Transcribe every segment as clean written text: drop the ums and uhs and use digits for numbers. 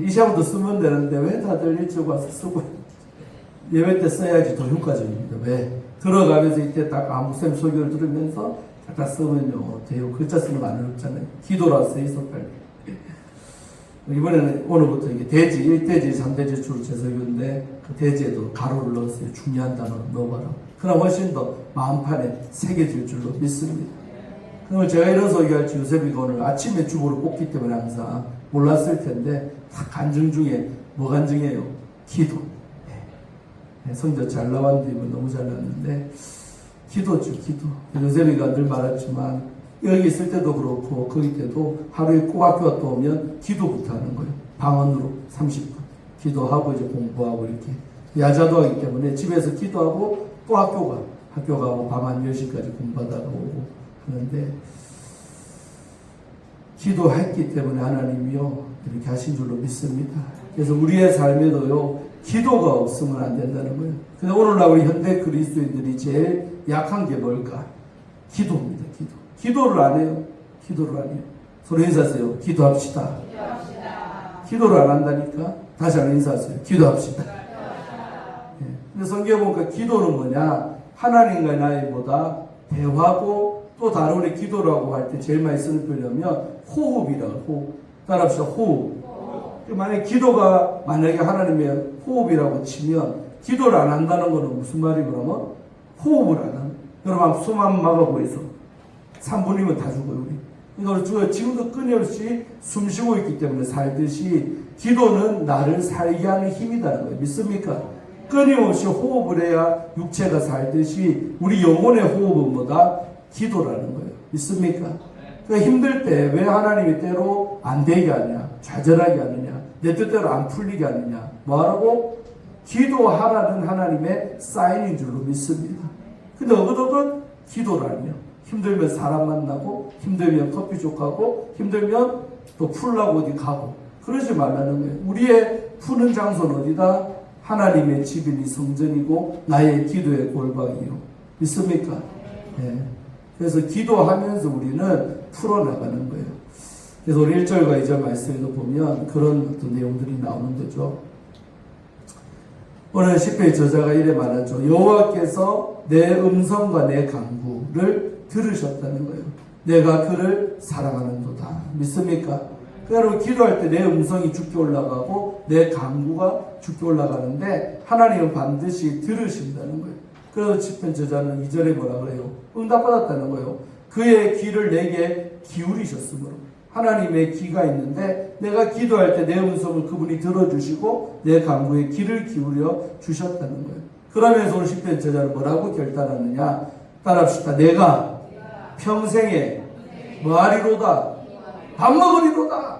이 시간부터 쓰면 되는데 왜 다들 일찍 와서 쓰고 예배 때 써야지 더 효과적입니다. 왜? 들어가면서 이때 딱 아무쌤 설교를 들으면서 딱 쓰면요 돼요. 글자 쓰는 거 안 어렵잖아요. 기도라 써 있어 빨리. 이번에는 오늘부터 이게 대지, 1대지, 3대지 줄 제설교인데 그 대지에도 가로를 넣었어요. 중요한 단어 넣어봐라. 그럼 훨씬 더 마음판에 새겨질 줄로 믿습니다. 그럼 제가 이런 설교할지 요셉이가 오늘 아침에 주보를 뽑기 때문에 항상 몰랐을 텐데 다 간증 중에 뭐 간증해요? 기도. 네. 성적 잘 나왔는데 너무 잘 나왔는데 기도죠, 기도. 요셉이가 늘 말했지만 여기 있을 때도 그렇고 거기 때도 하루에 꼭 학교 갔다 오면 기도부터 하는 거예요. 방언으로 30분 기도하고 이제 공부하고 이렇게 야자도 하기 때문에 집에서 기도하고 또 학교 가고 밤 한 10시까지 공부하다가 오고 하는데 기도했기 때문에 하나님이요 이렇게 하신 줄로 믿습니다. 그래서 우리의 삶에도요 기도가 없으면 안 된다는 거예요. 근데 오늘날 우리 현대 그리스도인들이 제일 약한 게 뭘까? 기도입니다. 기도를 안 해요. 기도를 안 해요. 서로 인사하세요. 기도합시다. 기도를 안 한다니까? 다시 한번 인사하세요. 기도합시다. 네. 근데 성경에 보니까 기도는 뭐냐? 하나님과 나이보다 대화고 또 다른 우리 기도라고 할 때 제일 많이 쓰는 표현이면 호흡이라고 호흡. 따라합시다. 호흡. 만약에 기도가 만약에 하나님의 호흡이라고 치면 기도를 안 한다는 것은 무슨 말이고 그러면 호흡을 안 하는. 여러분 숨 한번 막아보이소. 3분이면 다 죽어요, 우리. 그러니까 지금도 끊임없이 숨 쉬고 있기 때문에 살듯이 기도는 나를 살게 하는 힘이라는 거예요. 믿습니까? 끊임없이 호흡을 해야 육체가 살듯이 우리 영혼의 호흡은 뭐다? 기도라는 거예요. 믿습니까? 그러니까 힘들 때 왜 하나님이 때로 안 되게 하냐? 좌절하게 하느냐? 내 뜻대로 안 풀리게 하느냐? 뭐하라고? 기도하라는 하나님의 사인인 줄로 믿습니다. 근데 어긋어긋 기도라니요. 힘들면 사람 만나고 힘들면 커피숍 가고 힘들면 또 풀라고 어디 가고 그러지 말라는 거예요. 우리의 푸는 장소는 어디다? 하나님의 집이니 성전이고 나의 기도의 골방이요. 믿습니까? 네. 그래서 기도하면서 우리는 풀어나가는 거예요. 그래서 우리 1절과 2절 말씀에도 보면 그런 어떤 내용들이 나오는 거죠. 오늘 시편의 저자가 이래 말하죠. 여호와께서 내 음성과 내 간구를 들으셨다는 거예요. 내가 그를 사랑하는도다. 믿습니까? 그러니까 기도할 때 내 음성이 죽게 올라가고 내 간구가 죽게 올라가는데 하나님은 반드시 들으신다는 거예요. 그래서 시편 저자는 2절에 뭐라 그래요? 응답받았다는 거예요. 그의 귀를 내게 기울이셨으므로. 하나님의 귀가 있는데 내가 기도할 때 내 음성을 그분이 들어주시고 내 간구에 귀를 기울여 주셨다는 거예요. 그러면서 오늘 시편 저자는 뭐라고 결단하느냐? 따라합시다. 내가 평생에 뭐하리로다? 밥 먹으리로다.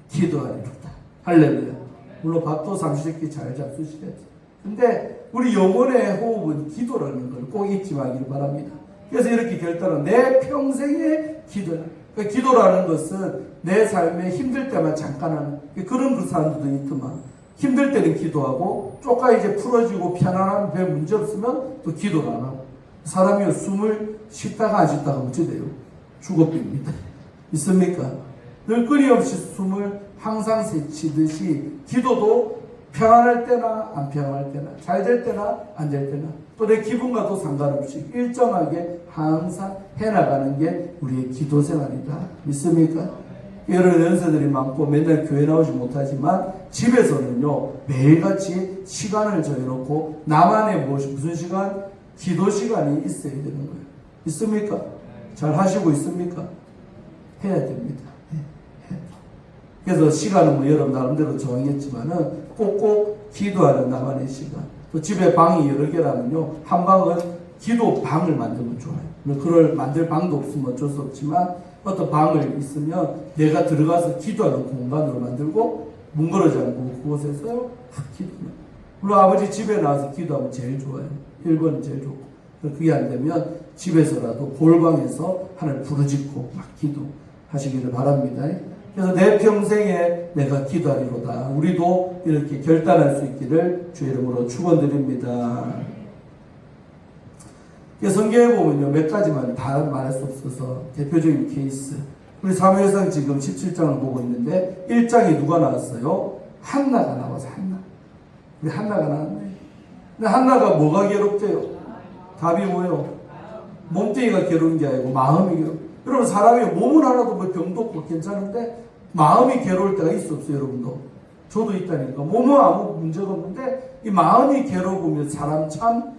기도하리로다. 할렐루야. 물론 밥도 삼시세끼 잘 잡수시겠죠. 근데 우리 영혼의 호흡은 기도라는 걸 꼭 잊지 마기를 바랍니다. 그래서 이렇게 결단은 내 평생에 기도라. 그러니까 기도라는 것은 내 삶에 힘들 때만 잠깐 하는 그런 그 사람들도 있더만 힘들 때는 기도하고 쪼까 이제 풀어지고 편안하면 별 문제 없으면 또 기도를 안 하고 사람이 숨을 쉬다가 안 쉬다가 어찌 돼요? 죽어버립니다. 있습니까? 늘 끊임없이 숨을 항상 세치듯이 기도도 평안할 때나 안 평안할 때나 잘 될 때나 안 될 때나 또 내 기분과도 상관없이 일정하게 항상 해나가는 게 우리의 기도 생활이다. 믿습니까? 여러 연세들이 많고 맨날 교회 나오지 못하지만 집에서는요 매일같이 시간을 정해놓고 나만의 무슨 시간? 기도 시간이 있어야 되는 거예요. 있습니까? 잘 하시고 있습니까? 해야 됩니다. 그래서 시간은 뭐 여러분 나름대로 정하겠지만은 꼭꼭 기도하는 나만의 시간. 또 집에 방이 여러 개라면요 한 방은 기도 방을 만들면 좋아요. 그걸 만들 방도 없으면 어쩔 수 없지만 어떤 방을 있으면 내가 들어가서 기도하는 공간으로 만들고 문 걸어지 않고 그곳에서 기도하는. 물론 아버지 집에 나와서 기도하면 제일 좋아요. 1번은 제일 좋고. 그게 안 되면 집에서라도 골방에서 하나님 부르짖고 막 기도하시기를 바랍니다. 그래서 내 평생에 내가 기도하리로다. 우리도 이렇게 결단할 수 있기를 주의 이름으로 축원드립니다. 성경에 보면요 몇 가지만 다 말할 수 없어서 대표적인 케이스. 우리 사무엘상 지금 17장을 보고 있는데 1장에 누가 나왔어요? 한나가 나와서 우리 한나가 나왔네. 근데 한나가 뭐가 괴롭대요? 답이 뭐예요? 몸뚱이가 괴로운 게 아니고 마음이 괴로워. 여러분 사람이 몸은 하나도 뭐 병도 없고 괜찮은데 마음이 괴로울 때가 있어 없어요 여러분도? 저도 있다니까. 몸은 아무 문제가 없는데 이 마음이 괴로우면 사람 참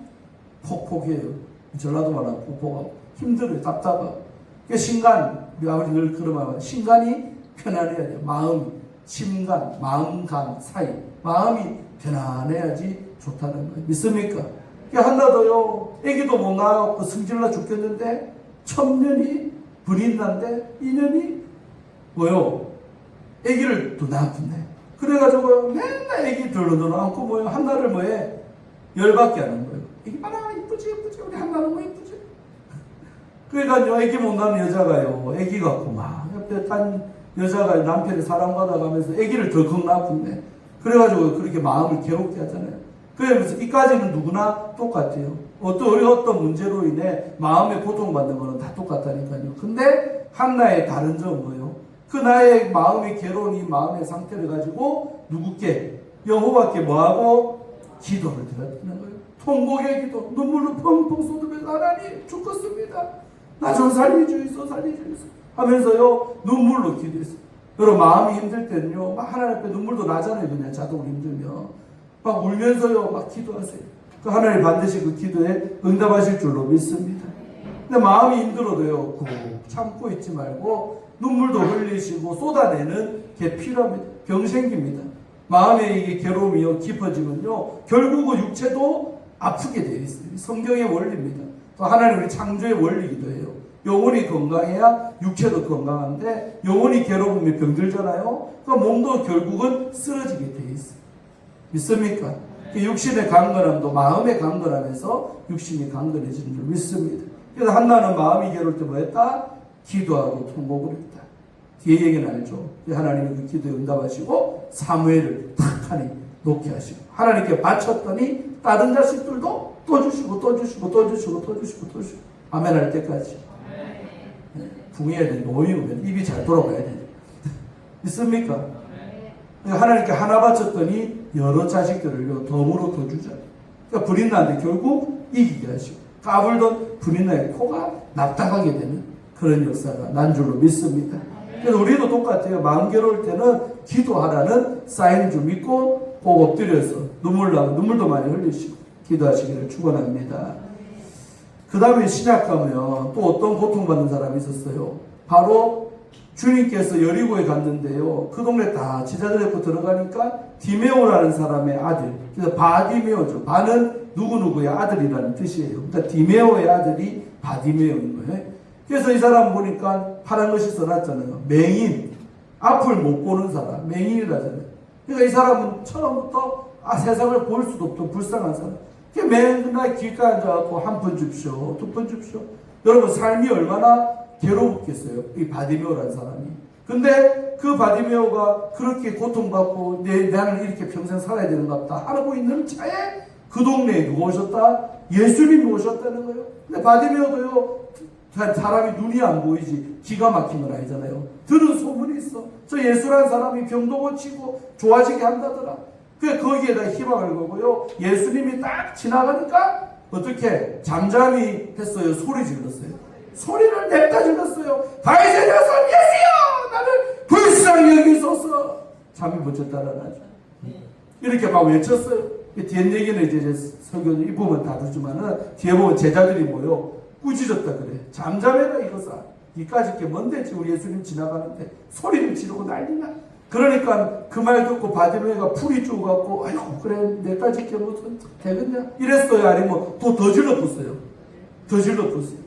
폭폭해요. 전라도 말하면 폭폭하고 힘들어요. 답답하고. 그러니까 신간, 우리 아버지 늘 그런 말 하면 신간이 편안해야 돼요. 마음, 심간, 마음간 사이. 마음이 편안해야지 좋다는 거예요. 믿습니까? 그러니까 한나도요, 애기도 못 낳았고 승질나 죽겠는데 천년이 불인난데 인연이 뭐요? 애기를 또 낳았네. 그래가지고 맨날 애기 들러들어 안고 뭐요? 한나를 뭐해? 열받게 하는 거예요. 애기 봐라 이쁘지 우리 한나는 뭐 이쁘지? 그러니까요 애기 못 낳는 여자가요 애기 갖고 막 옆에 딴 여자가 남편이 사랑받아가면서 애기를 덜컥 낳았네. 그래가지고 그렇게 마음을 괴롭게 하잖아요. 그러면서 이까지는 누구나 똑같아요. 어떤 문제로 인해 마음에 고통받는 거는 다 똑같다니까요. 근데 한나의 다른 점은 뭐예요? 그 나의 마음이 괴로운 이 마음의 상태를 가지고 누구께? 여호와께 뭐하고? 기도를 드렸다는 거예요. 통곡의 기도, 눈물로 펑펑 쏟으면서 하나님 죽겠습니다. 나 좀 살려주이소 하면서요 눈물로 기도했어요. 여러분 마음이 힘들 때는요 막 하나님 앞에 눈물도 나잖아요. 그냥 자동으로 힘들면 막 울면서요 막 기도하세요. 그 하나님 반드시 그 기도에 응답하실 줄로 믿습니다. 근데 마음이 힘들어도요 꾹 참고 있지 말고 눈물도 흘리시고 쏟아내는 게 필요합니다. 병 생깁니다. 마음의 이게 괴로움이 깊어지면요 결국은 육체도 아프게 되어 있어요. 성경의 원리입니다. 또 하나님 우리 창조의 원리이기도 해요. 영혼이 건강해야 육체도 건강한데 영혼이 괴로우면 병들잖아요. 그러니까 몸도 결국은 쓰러지게 되어 있어요. 믿습니까? 육신의 강건함도 마음의 강건함에서 육신이 강건해지는 줄 믿습니다. 그래서 한나는 마음이 괴로울 때 뭐 했다? 기도하고 통곡을 했다. 뒤에 얘기는 알죠. 하나님이 그 기도에 응답하시고 사무엘을 탁하니 놓게 하시고 하나님께 바쳤더니 다른 자식들도 또 주시고 아멘 할 때까지. 붕해야 돼. 노이 오면 입이 잘 돌아가야 돼. 믿습니까? 하나님께 하나 바쳤더니 여러 자식들을 덤으로 더 주자. 그러니까 불인나한테 결국 이기게 하시고 까불던 불인나의 코가 납작하게 되는 그런 역사가 난 줄로 믿습니다. 그래서 우리도 똑같아요. 마음 괴로울 때는 기도하라는 사인인 줄 믿고 꼭 엎드려서 눈물도 많이 흘리시고 기도하시기를 축원합니다. 그 다음에 신약 가면 또 어떤 고통받는 사람이 있었어요. 바로 주님께서 여리고에 갔는데요. 그 동네 다 제자들 데리고 들어가니까 디메오라는 사람의 아들. 그래서 바디메오죠. 바는 누구누구의 아들이라는 뜻이에요. 그러니까 디메오의 아들이 바디메오인 거예요. 그래서 이 사람 보니까 파란 것이 써놨잖아요. 맹인. 앞을 못 보는 사람. 맹인이라잖아요. 그러니까 이 사람은 처음부터 세상을 볼 수도 없던 불쌍한 사람. 맨날 길가에 앉아갖고 한 푼 줍쇼, 두 푼 줍쇼. 여러분 삶이 얼마나 괴롭겠어요. 이 바디메오라는 사람이. 근데 그 바디메오가 그렇게 고통받고 나는 이렇게 평생 살아야 되는가 보다 하고 있는 차에 그 동네에 누가 오셨다? 예수님이 오셨다는 거예요. 근데 바디메오도요 사람이 눈이 안 보이지 기가 막힌 건 아니잖아요. 들은 소문이 있어. 저 예수라는 사람이 병도 고치고 좋아지게 한다더라. 그래 거기에다 희망을 거고요. 예수님이 딱 지나가니까 어떻게 잠잠히 했어요. 소리 질렀어요. 소리를 냅다 질렀어요. 다윗의 자손 예수여 나를 불쌍히 여기소서. 잠이 못 잤다는 하죠. 이렇게 막 외쳤어요. 뒤에 얘기는 이제 설교는 이 부분 다루지만은 뒤에 보면 제자들이 모여 꾸짖었다 그래. 잠잠해라 이거사. 이까짓 게 뭔데 지금 예수님 지나가는데 소리를 지르고 난리나. 그러니까 그 말 듣고 바디메오가 풀이 죽어갖고 아이고 그래 내까짓 게 무슨 되겠냐 이랬어요. 아니면 더 질러붙어요. 더 질러붙어요.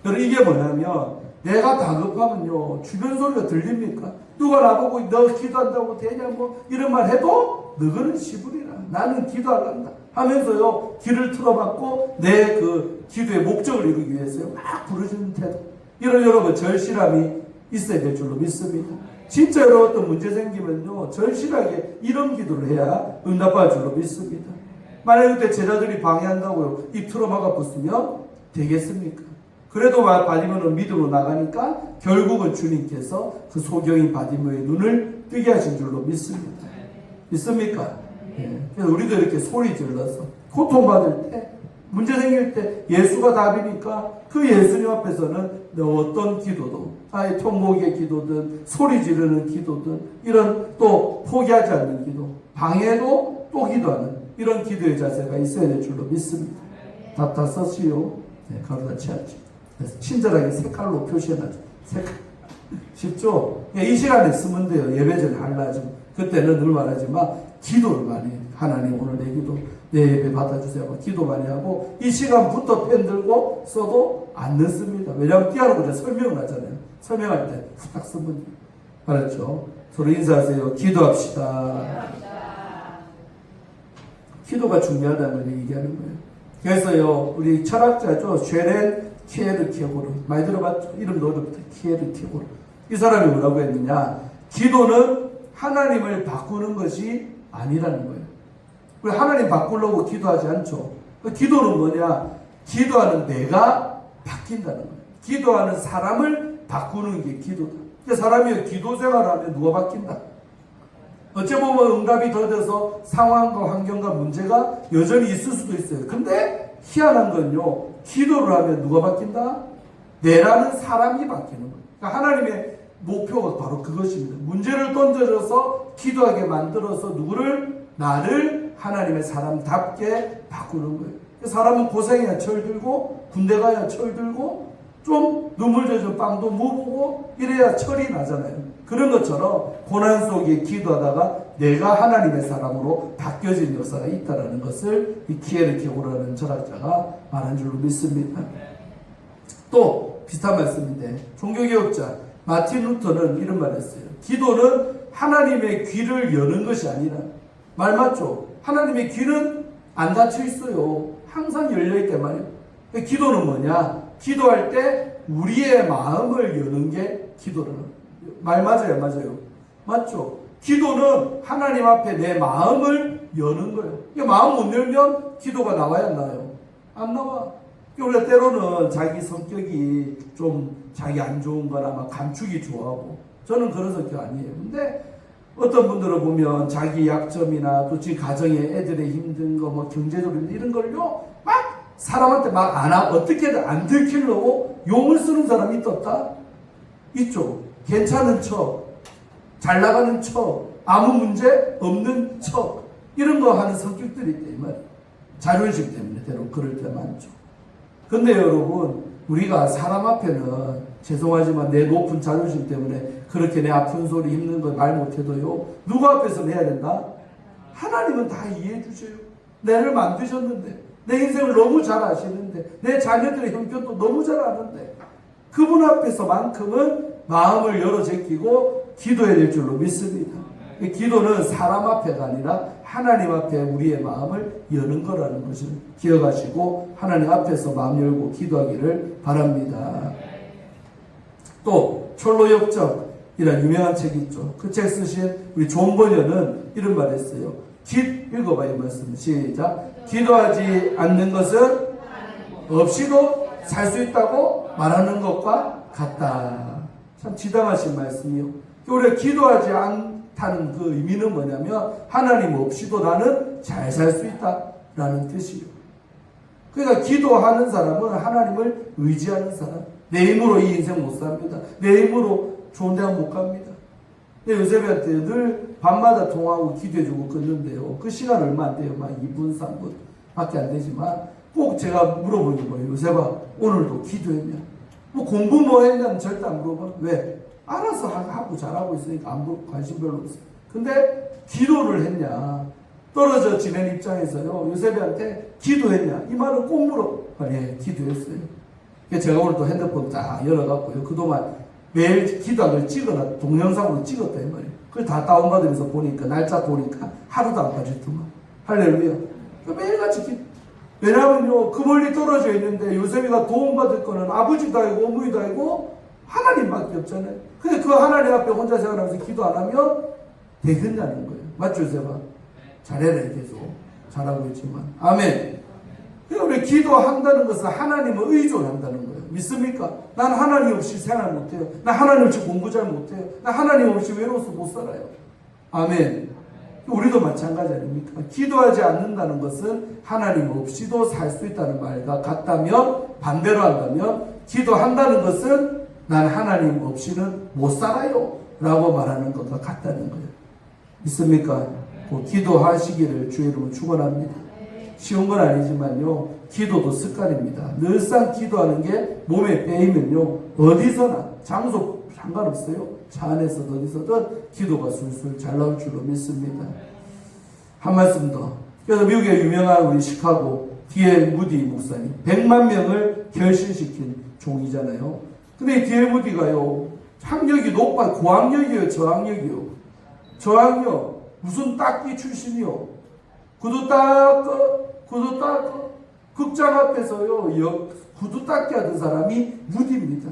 여러분 이게 뭐냐면 내가 다급하면요 주변 소리가 들립니까? 누가 나보고 너 기도한다고 되냐 뭐 이런 말 해도 너희는 시부리라. 나는 기도하란다 하면서요 귀를 틀어막고 내 그 기도의 목적을 이루기 위해서요 막 부르짖는 태도. 이런 여러분 절실함이 있어야 될 줄로 믿습니다. 진짜 여러분 어떤 문제 생기면요 절실하게 이런 기도를 해야 응답할 줄로 믿습니다. 만약에 그때 제자들이 방해한다고요 입 틀어막아 붙으면 되겠습니까? 그래도 바디메오는 믿음으로 나가니까 결국은 주님께서 그 소경인 바디메오의 눈을 뜨게 하신 줄로 믿습니다. 믿습니까? 그래서 우리도 이렇게 소리 질러서 고통받을 때, 문제 생길 때 예수가 답이니까 그 예수님 앞에서는 어떤 기도도, 통곡의 기도든 소리 지르는 기도든 이런 또 포기하지 않는 기도, 방해도 또 기도하는 이런 기도의 자세가 있어야 될 줄로 믿습니다. 다 썼지요? 네, 가로다 치웠죠. 그래서 친절하게 색깔로 표시해놨죠. 색깔. 쉽죠? 이 시간에 쓰면 돼요. 예배 전에 하려면. 그때는 늘 말하지만 기도를 많이 해요. 하나님 오늘 내 기도, 내 예배 받아주세요. 기도 많이 하고 이 시간부터 펜 들고 써도 안 넣습니다. 왜냐하면 띄어놓고 제가 설명을 하잖아요. 설명할 때 후딱 쓰면 알았죠? 서로 인사하세요. 기도합시다. 기도가 중요하다는 걸 얘기하는 거예요. 그래서요, 우리 철학자죠. 쉐렌 키에르케고르. 많이 들어봤죠? 이름도 어렵다. 키에르케고르. 이 사람이 뭐라고 했느냐? 기도는 하나님을 바꾸는 것이 아니라는 거예요. 우리 하나님 바꾸려고 기도하지 않죠. 기도는 뭐냐? 기도하는 내가 바뀐다는 거예요. 기도하는 사람을 바꾸는 게 기도다. 사람이 기도 생활하면 누가 바뀐다? 어찌 보면 응답이 더뎌서 상황과 환경과 문제가 여전히 있을 수도 있어요. 근데 희한한 건요, 기도를 하면 누가 바뀐다? 내라는 사람이 바뀌는 거예요. 그러니까 하나님의 목표가 바로 그것입니다. 문제를 던져줘서 기도하게 만들어서 누구를? 나를 하나님의 사람답게 바꾸는 거예요. 사람은 고생해야 철들고 군대 가야 철들고 좀 눈물 젖은 빵도 무보고 이래야 철이 나잖아요. 그런 것처럼 고난 속에 기도하다가 내가 하나님의 사람으로 바뀌어진 역사가 있다는 것을 이 키에르케고르라는 철학자가 말한 줄로 믿습니다. 또 비슷한 말씀인데 종교개혁자 마틴 루터는 이런 말을 했어요. 기도는 하나님의 귀를 여는 것이 아니라, 말 맞죠? 하나님의 귀는 안 닫혀 있어요. 항상 열려있단 말이에요. 기도는 뭐냐? 기도할 때 우리의 마음을 여는 게 기도라는, 말 맞아요? 맞아요? 맞죠? 기도는 하나님 앞에 내 마음을 여는 거예요. 마음 못 열면 기도가 나와야 안 나와요? 안 나와. 우리가 때로는 자기 성격이 좀 자기 안 좋은 거나 막 감추기 좋아하고, 저는 그런 성격 아니에요. 근데 어떤 분들을 보면 자기 약점이나 또 지금 가정에 애들의 힘든 거, 뭐 경제적으로 이런 걸요, 막 사람한테 막 어떻게든 안 들키려고 용을 쓰는 사람이 있었다? 있죠. 괜찮은 척, 잘 나가는 척, 아무 문제 없는 척, 이런 거 하는 성격들이 있다, 이 말이에요. 자존심 때문에 때로 그럴 때 많죠. 근데 여러분, 우리가 사람 앞에는 죄송하지만 내 높은 자존심 때문에 그렇게 내 아픈 소리 힘든 거 말 못해도요, 누구 앞에서는 해야 된다? 하나님은 다 이해해 주셔요. 내를 만드셨는데, 내 인생을 너무 잘 아시는데, 내 자녀들의 형편도 너무 잘 아는데, 그분 앞에서만큼은 마음을 열어 제끼고 기도해야 될 줄로 믿습니다. 기도는 사람 앞에가 아니라 하나님 앞에 우리의 마음을 여는 거라는 것을 기억하시고 하나님 앞에서 마음 열고 기도하기를 바랍니다. 또 철로역정이라는 유명한 책이 있죠. 그 책 쓰신 우리 존 버녀는 이런 말을 했어요. 읽어봐요. 말씀 시작. 기도하지 않는 것은 없이도 살 수 있다고 말하는 것과 같다. 참 지당하신 말씀이요. 우리가 기도하지 않다는 그 의미는 뭐냐면 하나님 없이도 나는 잘 살 수 있다라는 뜻이에요. 그러니까 기도하는 사람은 하나님을 의지하는 사람. 내 힘으로 이 인생 못 삽니다. 내 힘으로 좋은 대학 못 갑니다. 근데 요셉한테 늘 밤마다 통화하고 기도해주고 끊는데요. 그 시간 얼마 안 돼요. 막 2분, 3분 밖에 안 되지만 꼭 제가 물어보는 거예요. 요셉아, 오늘도 기도했냐? 뭐 공부 뭐 했냐면 절대 안 물어봐. 왜? 알아서 하고 잘하고 있으니까 안 물어. 관심 별로 없어요. 근데 기도를 했냐? 떨어져 지낸 입장에서요. 요셉한테 기도했냐? 이 말은 꼭 물어. 예, 기도했어요. 제가 오늘 또 핸드폰 딱 열어갖고요. 그동안 매일 기도한 걸 찍어놔. 동영상으로 찍었다, 이 말이에요. 그걸 다 다운받으면서 보니까, 날짜 보니까 하루도 안 빠졌더만. 할렐루야. 매일같이 기도. 왜냐하면요, 그 멀리 떨어져 있는데 요셉이가 도움받을 거는 아버지도 아니고 어머니도 아니고 하나님밖에 없잖아요. 근데 그 하나님 앞에 혼자 생활하면서 기도 안 하면 되겠냐는 거예요. 맞죠, 요셉아? 잘해라, 계속. 잘하고 있지만. 아멘. 그러니까 우리 기도한다는 것은 하나님을 의존한다는 거예요. 믿습니까? 난 하나님 없이 생활 못해요. 난 하나님 없이 공부 잘 못해요. 난 하나님 없이 외로워서 못 살아요. 아멘. 우리도 마찬가지 아닙니까? 기도하지 않는다는 것은 하나님 없이도 살 수 있다는 말과 같다면, 반대로 한다면 기도한다는 것은 난 하나님 없이는 못 살아요 라고 말하는 것과 같다는 거예요. 믿습니까? 기도하시기를 주의 이름으로 축원합니다. 쉬운 건 아니지만요, 기도도 습관입니다. 늘상 기도하는 게 몸에 배이면요, 어디서나 장소 상관없어요. 차 안에서도 어디서든 기도가 술술 잘 나올 줄로 믿습니다. 한 말씀 더. 그래서 미국의 유명한 우리 시카고 D.L. 무디 목사님, 100만 명을 결신시킨 종이잖아요. 근데 이 D.L. 무디가요, 학력이 높아요. 고학력이에요. 저학력이요. 저학력. 무슨 딱기 출신이요. 구두 닦고 극장 앞에서요, 구두 닦기 하던 사람이 무디입니다.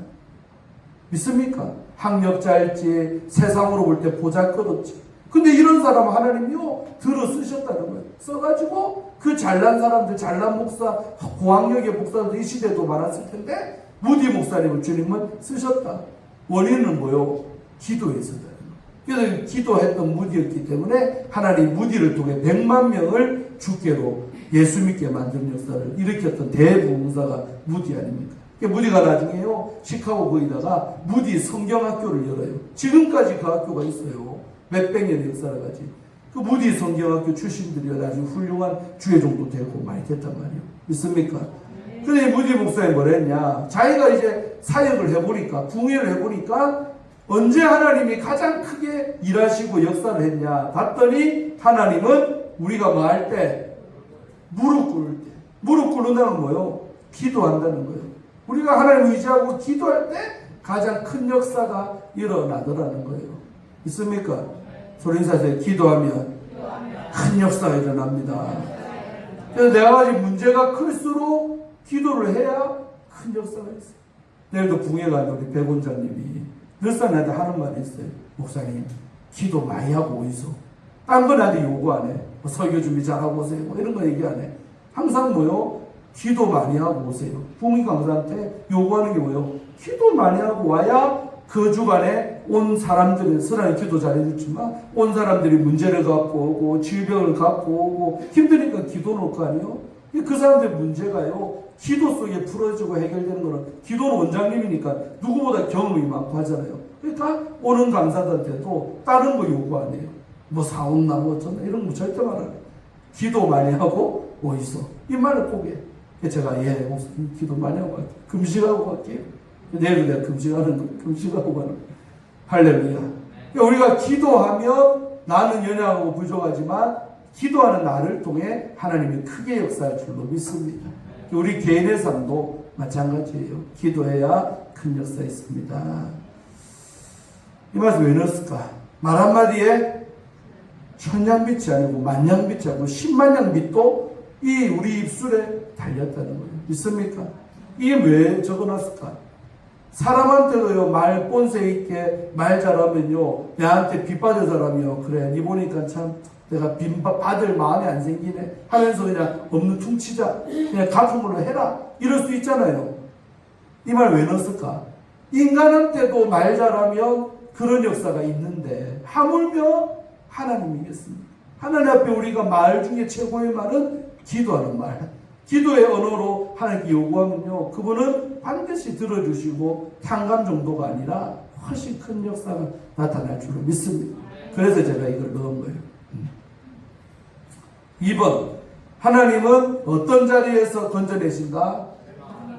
믿습니까? 학력 잘지, 세상으로 볼 때 보잘것없지. 근데 이런 사람 하나님이요, 들어 쓰셨다는 거예요. 써가지고 그 잘난 사람들, 잘난 목사, 고학력의 목사들 이 시대도 많았을 텐데 무디 목사님을 주님은 쓰셨다. 원인은 뭐요? 기도에서다. 그래서 기도했던 무디였기 때문에 하나님 무디를 통해 100만 명을 주께로 예수 믿게 만든 역사를 일으켰던 대부흥사가 무디 아닙니까? 무디가 나중에요, 시카고 거기다가 무디 성경학교를 열어요. 지금까지 그 학교가 있어요. 몇백 년의 역사를 가지. 그 무디 성경학교 출신들이 나중에 훌륭한 주회종도 되고 많이 됐단 말이에요. 믿습니까? 근데 무디 목사님 뭐라 했냐? 자기가 이제 사역을 해보니까, 부흥회를 해보니까 언제 하나님이 가장 크게 일하시고 역사를 했냐? 봤더니 하나님은 우리가 뭐 할 때? 무릎 꿇을 때. 무릎 꿇는다는 건 뭐예요? 기도한다는 거예요. 우리가 하나님 의지하고 기도할 때 가장 큰 역사가 일어나더라는 거예요. 있습니까? 소리 인사하세요. 기도하면 큰 역사가 일어납니다. 그래서 내가 가진 문제가 클수록 기도를 해야 큰 역사가 있어요. 내일도 부흥회 가는 우리 백 원장님이 늘상 나한테 하는 말이 있어요. 목사님, 기도 많이 하고 오이소. 딴 건 나한테 요구 안 해. 뭐 설교 준비 잘하고 오세요. 뭐 이런 거 얘기 안 해. 항상 뭐요? 기도 많이 하고 오세요. 부흥회 강사한테 요구하는 게 뭐요? 기도 많이 하고 와야 그 주간에 온 사람들은 서랑이 기도 잘해줬지만 온 사람들이 문제를 갖고 오고 질병을 갖고 오고 힘드니까 기도 놓을 거 아니에요? 그 사람들 문제가요, 기도 속에 풀어지고 해결되는 거는 기도는 원장님이니까 누구보다 경험이 많고 하잖아요. 그러니까 오는 강사들한테도 다른 거 요구 안 해요. 뭐 사온나 뭐 어쩌나 이런 거 절대 말 안 해요. 기도 많이 하고 오이소. 이 말을 꼭 해. 제가 목사님 기도 많이 하고 갈게요. 금식하고 갈게요. 내일도 내가 금식하고 가는 거예요. 할렐루야. 우리가 기도하면 나는 연약하고 부족하지만 기도하는 나를 통해 하나님이 크게 역사할 줄로 믿습니다. 우리 개인의 삶도 마찬가지예요. 기도해야 큰 역사 있습니다. 이 말씀 왜 넣었을까? 말 한마디에 천냥빛이 아니고 만냥빛이 아니고 10만냥 빛도 이 우리 입술에 달렸다는 거예요. 믿습니까? 이게 왜 적어놨을까? 사람한테도요, 말 본색 있게 말 잘하면요, 내한테 빚 받은 사람이요, 그래, 니 보니까 참 내가 빚 받을 마음이 안 생기네 하면서 그냥 없는 퉁치자, 그냥 갚은 걸로 해라, 이럴 수 있잖아요. 이 말 왜 넣었을까? 인간한테도 말 잘하면 그런 역사가 있는데 하물며 하나님이겠습니다. 하나님 앞에 우리가 말 중에 최고의 말은 기도하는 말. 기도의 언어로 하나님께 요구하면요, 그분은 반드시 들어주시고 상관 정도가 아니라 훨씬 큰 역사가 나타날 줄로 믿습니다. 그래서 제가 이걸 넣은 거예요. 2번, 하나님은 어떤 자리에서 건져내신다?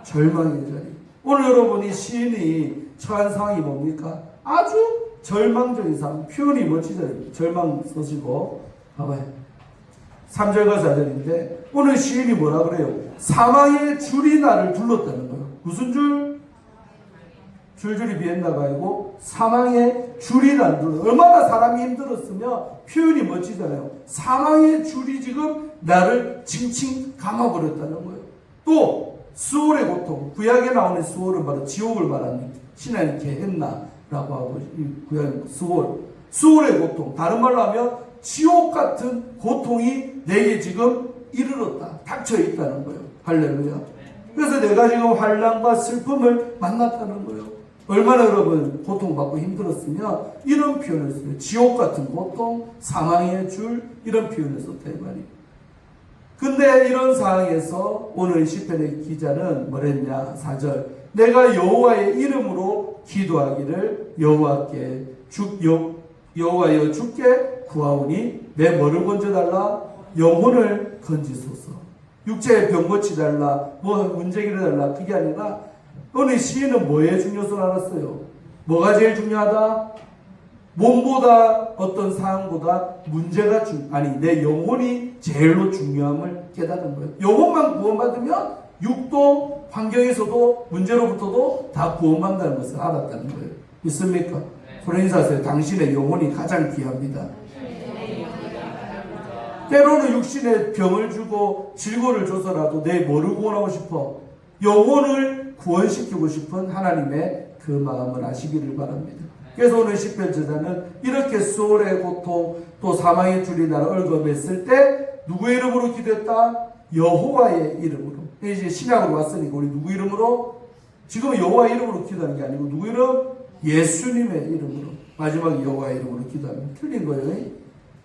절망의 자리. 오늘 여러분이 시인이 처한 상황이 뭡니까? 아주 절망적인 상황. 표현이 멋지잖아요. 절망 쓰시고 봐봐요. 3절과 4절인데 오늘 시인이 뭐라 그래요? 사망의 줄이 나를 둘렀다는 거예요. 무슨 줄? 줄줄이 비엔나가 아니고 사망의 줄이 나를 둘렀다. 얼마나 사람이 힘들었으면 표현이 멋지잖아요. 사망의 줄이 지금 나를 칭칭 감아버렸다는 거예요. 또 수월의 고통, 구약에 나오는 수월은 바로 지옥을 말하는 신하인 게헨나라고 하고 구약 수월의 고통, 다른 말로 하면 지옥 같은 고통이 내게 지금 이르렀다, 닥쳐 있다는 거예요. 할렐루야. 그래서 내가 지금 환난과 슬픔을 만났다는 거예요. 얼마나 여러분 고통받고 힘들었으면 이런 표현을 써요. 지옥 같은 고통, 사망의 줄, 이런 표현을 썼다 이 말이에요. 근데 이런 상황에서 오늘 시편의 기자는 뭐랬냐? 4절. 내가 여호와의 이름으로 기도하기를 여호와여 주께 구하오니 내 뭐를 건져달라? 영혼을 건지소서. 육체의 병 고치달라, 뭐 문제 일어달라, 그게 아니라 오늘 시인은 뭐의 중요성을 알았어요? 뭐가 제일 중요하다? 몸보다 어떤 상황보다 문제가 내 영혼이 제일로 중요함을 깨닫는 거예요. 영혼만 구원받으면 육도 환경에서도 문제로부터도 다 구원받는다는 것을 알았다는 거예요. 믿습니까? 소리 인사하세요. 당신의 영혼이 가장 귀합니다. 때로는 육신의 병을 주고 질고를 줘서라도 내 뭐를 구원하고 싶어? 영혼을 구원시키고 싶은 하나님의 그 마음을 아시기를 바랍니다. 그래서 오늘 시편 저자는 이렇게 수월의 고통 또 사망의 줄이 나를 얽어맸을 때 누구의 이름으로 기도했다? 여호와의 이름으로. 이제 신약으로 왔으니까 우리 누구 이름으로? 지금은 여호와의 이름으로 기도하는 게 아니고 누구 이름? 예수님의 이름으로. 마지막에 여호와의 이름으로 기도하면 틀린 거예요.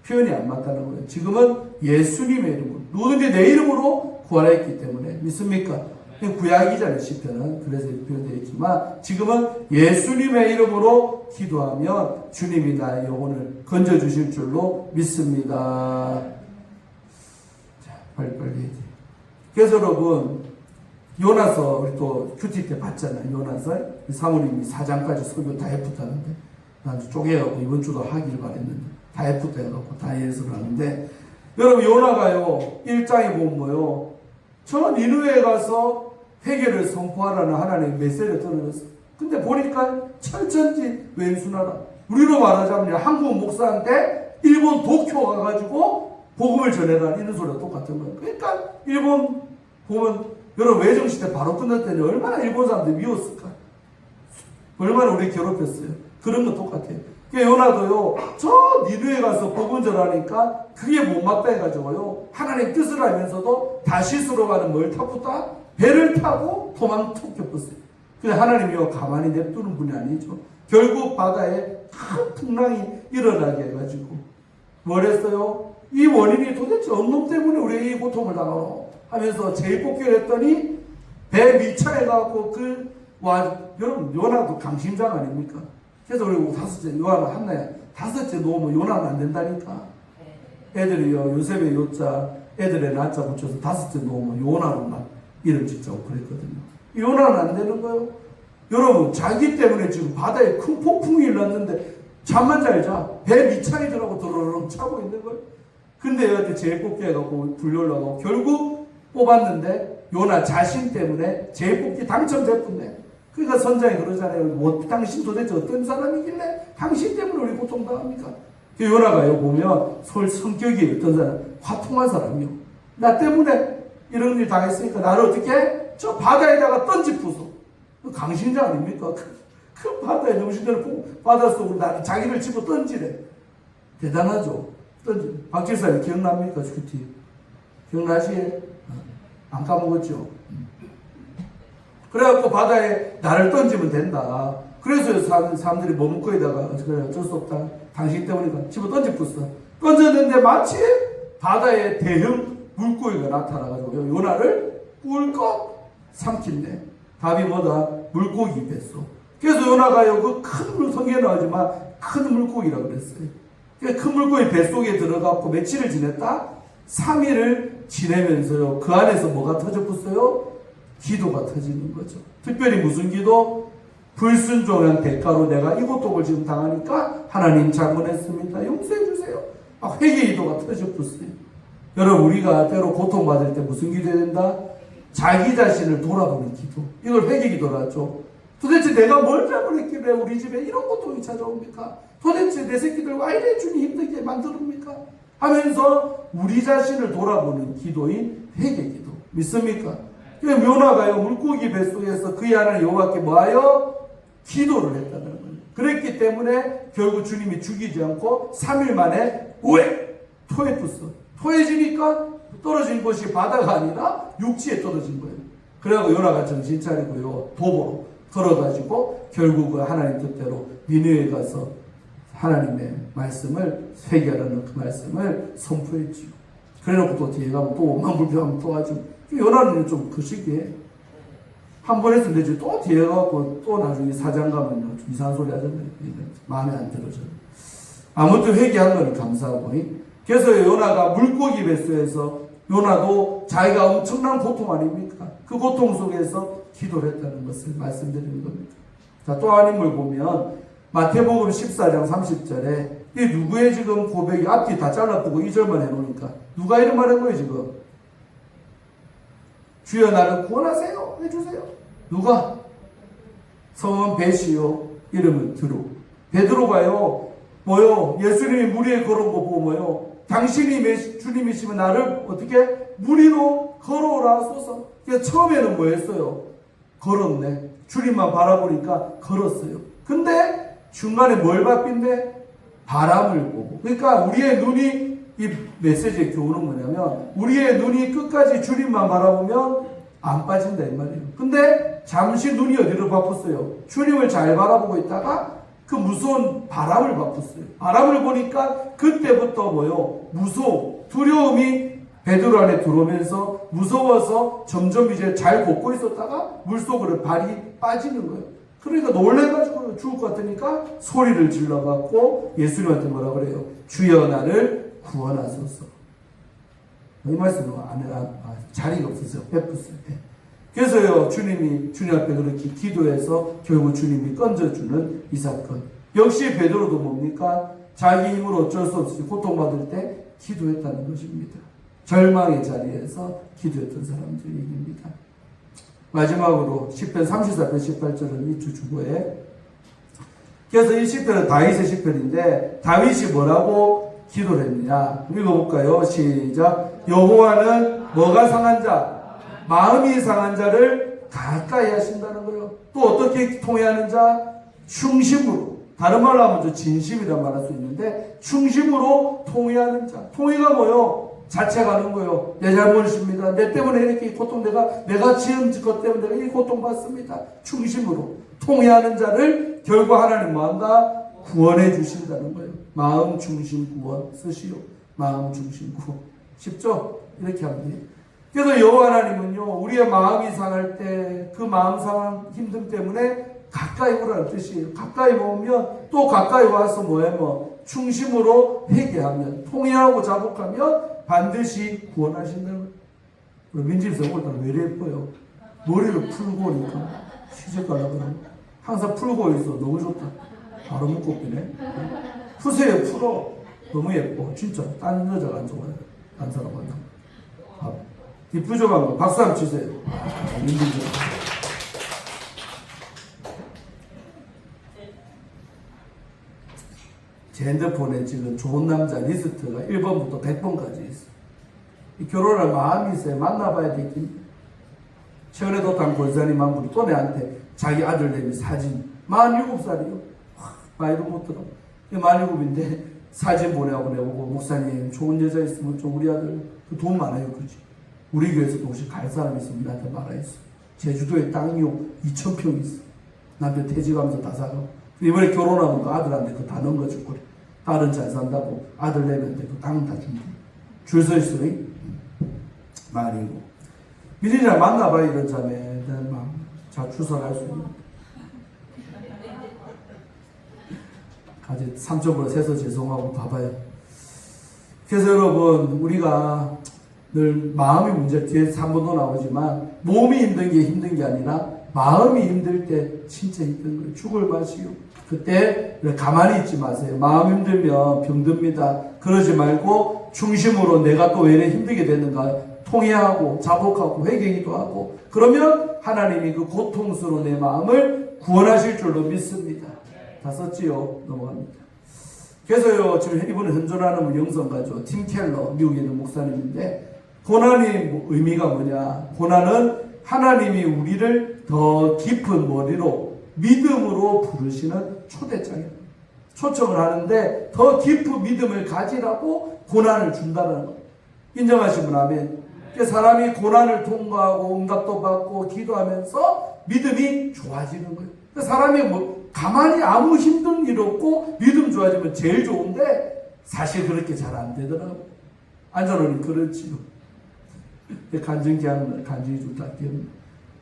표현이 안 맞다는 거예요. 지금은 예수님의 이름으로. 누구든지 내 이름으로 구하랬기 때문에. 믿습니까? 구약이잖아요, 시편은. 그래서 표현되어 있지만 지금은 예수님의 이름으로 기도하면 주님이 나의 영혼을 건져주실 줄로 믿습니다. 자, 빨리빨리 해야 돼. 그래서 여러분, 요나서 우리 또 큐티 때 봤잖아요. 요나서 사모님이 4장까지 설교 다 해프다는데 난 쪼개갖고 이번 주도 하길 바랬는데 다 해프다 해갖고 다 해석을 하는데 여러분 요나가요 1장에 보면 뭐요? 저 니느웨에 가서 회개를 선포하라는 하나님의 메시지를 들어줬어. 근데 보니까 철천지 왼수나라. 우리로 말하자면 한국 목사한테 일본 도쿄 가가지고 복음을 전해라 이런 소리가 똑같은 거예요. 그러니까 일본 보면 여러분 외정시대 바로 끝났더니 얼마나 일본 사람들이 미웠을까? 얼마나 우리 괴롭혔어요. 그런 거 똑같아요. 요나도요 저 니느웨에 가서 복음 전하니까 그게 못맞다 해가지고요 하나님 뜻을 알면서도 다시스로 가는 뭘 타고다 배를 타고 도망 툭 겹었어요. 근데 하나님이요 가만히 냅두는 분이 아니죠. 결국 바다에 큰 풍랑이 일어나게 해가지고 뭘 했어요? 이 원인이 도대체 어느 놈 때문에 우리 이 고통을 당하노 하면서 재입복귀를 했더니 배 미차해갖고 여러분 요나도 강심장 아닙니까? 그래서 우리 다섯째 요한을 한나야 다섯째 놓으면 요나는 안 된다니까. 애들이요 요셉의 요자 애들의 나자 붙여서 다섯째 놓으면 요나로만 이름 짓자고 그랬거든요. 요나는 안 되는 거예요. 여러분 자기 때문에 지금 바다에 큰 폭풍이 일어났는데 잠만 잘 자. 배 밑창이 들어가고 도로롱 차고 있는 거예요. 근데 여한테 제일 뽑기 해갖고 불려올라가고 결국 뽑았는데 요나 자신 때문에 제일 뽑기 당첨됐던데 그러니까 선장이 그러잖아요. 뭐 당신 도대체 어떤 사람이길래 당신 때문에 우리 고통당합니까? 요나가요 보면 성격이 어떤 사람? 화통한 사람이요. 나 때문에 이런 일 당했으니까 나를 어떻게 해? 저 바다에다가 던지푸소. 강신자 아닙니까? 그 바다에 정신대로 바닷속으로 자기를 집어 던지래. 대단하죠. 박 집사님 기억납니까? 큐티 기억나시? 안 까먹었죠? 그래갖고 바다에 나를 던지면 된다. 그래서 사람들이 머뭇거리다가 어쩔 수 없다. 당신 때문이니까 집어 던지pus어. 던졌는데 마치 바다에 대형 물고기가 나타나가지고 요나를 꿀꺽 삼킨대. 답이 뭐다? 물고기 뱃속. 그래서 요나가요 그 큰 성경에 나오지만 큰 물고기라고 그랬어요. 큰 물고기 뱃속에 들어가고 며칠을 지냈다? 3일을 지내면서요 그 안에서 뭐가 터져붙어요? 기도가 터지는 거죠. 특별히 무슨 기도? 불순종한 대가로 내가 이 고통을 지금 당하니까 하나님 잘못했습니다. 용서해 주세요. 회개 기도가 터져붙어요. 여러분 우리가 때로 고통받을 때 무슨 기도해야 된다? 자기 자신을 돌아보는 기도. 이걸 회개 기도라 하죠. 도대체 내가 뭘 잘못했길래 우리 집에 이런 고통이 찾아옵니까? 도대체 내 새끼들 왜 이래 주님 힘들게 만들었습니까? 하면서 우리 자신을 돌아보는 기도인 회개 기도. 믿습니까? 요나가요 물고기 뱃속에서 그의 하나님 여호와께 뭐하여? 기도를 했다는 거예요. 그랬기 때문에 결국 주님이 죽이지 않고 3일 만에 토해졌어. 토해지니까 떨어진 곳이 바다가 아니라 육지에 떨어진 거예요. 그래갖고 요나가 정신 차리고요 도보로 걸어가지고 결국은 하나님 뜻대로 니느웨에 가서 하나님의 말씀을 회개하라는 그 말씀을 선포했지요. 그래놓고 또 뒤에 가면 또 만불평하면 또 아주 요나는 좀 그 시기에 한 번 했으면 되지 또 뒤에 가고 또 나중에 사장 가면요 좀 이상한 소리 하잖아요. 마음에 안 들어져요. 아무튼 회개한 거는 감사하고. 그래서 요나가 물고기 뱃속에서 요나도 자기가 엄청난 고통 아닙니까? 그 고통 속에서 기도를 했다는 것을 말씀드리는 겁니다. 자, 또 한 인물 보면 마태복음 14장 30절에 이 누구의 지금 고백이 앞뒤 다 잘라두고 2절만 해놓으니까 누가 이런 말 한 거예요 지금? 주여 나를 구원하세요 해주세요. 누가? 성은 베시요 이름은 드로. 베드로가요 뭐요? 예수님이 물 위에 걸어온 거 보고 뭐요? 당신이 주님이시면 나를 어떻게? 물 위로 걸어오라 하소서. 그러니까 처음에는 뭐 했어요? 걸었네. 주님만 바라보니까 걸었어요. 근데 중간에 뭘 바뀐대? 바람을 보고. 그러니까 우리의 눈이 이 메시지의 교훈은 뭐냐면 우리의 눈이 끝까지 주님만 바라보면 안 빠진다 이 말이에요. 근데 잠시 눈이 어디로 바꿨어요? 주님을 잘 바라보고 있다가 그 무서운 바람을 바꿨어요. 바람을 보니까 그때부터 뭐요? 무서움, 두려움이 베드로 안에 들어오면서 무서워서 점점 이제 잘 걷고 있었다가 물속으로 발이 빠지는 거예요. 그러니까 놀래가지고 죽을 것 같으니까 소리를 질러갖고 예수님한테 뭐라 그래요? 주여 나를 구원하소서. 이 말씀은 자리가 없었어요. 베풀었어요. 그래서요 주님 앞에 그렇게 기도해서 결국 주님이 건져주는 이 사건. 역시 베드로도 뭡니까? 자기 힘으로 어쩔 수 없이 고통받을 때 기도했다는 것입니다. 절망의 자리에서 기도했던 사람들 얘기입니다. 마지막으로 시편 34편 18절은 이 주 주보에 그래서 이 시편은 다윗의 시편인데 다윗이 뭐라고 기도를 했느냐 읽어볼까요? 시작. 여호와는 뭐가 상한 자? 마음이 상한 자를 가까이 하신다는 거예요. 또 어떻게 통회하는 자? 충심으로. 다른 말로 하면 진심이란 말할 수 있는데 충심으로 통회하는 자. 통회가 뭐요? 자책하는 거예요. 내 잘못입니다. 내 때문에 이렇게 고통 내가 지은 것 때문에 내가 이 고통 받습니다. 충심으로 통회하는 자를 결국 하나님 뭐한다? 구원해 주신다는 거예요. 마음 중심 구원 쓰시오. 마음 중심 구원. 쉽죠? 이렇게 하면 돼요. 그래서 여호와 하나님은요 우리의 마음이 상할 때 그 마음 상한 힘듦 때문에 가까이 오라는 뜻이에요. 가까이 오면 또 가까이 와서 충심으로 회개하면 통회하고 자복하면 반드시 구원하신다는 거예요. 민집에서 오늘따라 왜 이래 예뻐요? 머리를 풀고 오니까 시집 가려고 그러면 항상 풀고 있어. 너무 좋다. 바로 묶고끼네. 푸세요. 풀어. 너무 예뻐. 진짜 딴 여자가 안 좋아요. 딴 사람 만나면. 이쁘죠? 방금 박수 한번 치세요. 민집에서. 제 핸드폰에 지금 좋은 남자 리스트가 1번부터 100번까지 있어. 결혼할 마음이 있어요. 만나봐야 되긴. 최근에 도탄 권사님 한 분이 또 내한테 자기 아들내미 사진 47살이요. 말도 못 들어. 47인데 사진 보내고 내보고 목사님 좋은 여자 있으면 좀 우리 아들 돈 많아요. 그지? 우리 교회에서도 혹시 갈 사람 있으면 나한테 말하였어. 제주도에 땅이요 2,000평 있어. 나한테 퇴직하면서 다 사고. 이번에 결혼하면 그 아들한테 그거 다 넣은 거 줄 거래. 딸은 잘 산다고 아들 내면한테 그 땅 다 준대. 줄 서 있으니 말이고. 미리나 만나봐야 이런 자매. 자 추석할 수 있는. 아직 3점으로 세서 죄송하고 봐봐요. 그래서 여러분 우리가 늘 마음이 문제 뒤에 3번도 나오지만 몸이 힘든 게 아니라 마음이 힘들 때 진짜 힘든 거예요. 죽을 맛이요. 그때 가만히 있지 마세요. 마음 힘들면 병듭니다. 그러지 말고 중심으로 내가 또 왜 이래 힘들게 됐는가 통회하고 자복하고 회개기도 하고 그러면 하나님이 그 고통스러운 내 마음을 구원하실 줄로 믿습니다. 다 썼지요? 넘어갑니다. 그래서요 지금 이번에 현존하는 영성가죠. 팀 켈러 미국에 있는 목사님인데 고난의 의미가 뭐냐? 고난은 하나님이 우리를 더 깊은 머리로 믿음으로 부르시는 초대장이에요. 초청을 하는데 더 깊은 믿음을 가지라고 고난을 준다는 거예요. 인정하시면 아멘. 사람이 고난을 통과하고 응답도 받고 기도하면서 믿음이 좋아지는 거예요. 사람이 뭐 가만히 아무 힘든 일 없고 믿음 좋아지면 제일 좋은데 사실 그렇게 잘 안 되더라고요. 앉아놓으니 그렇지요. 간증이 좀 닦이는.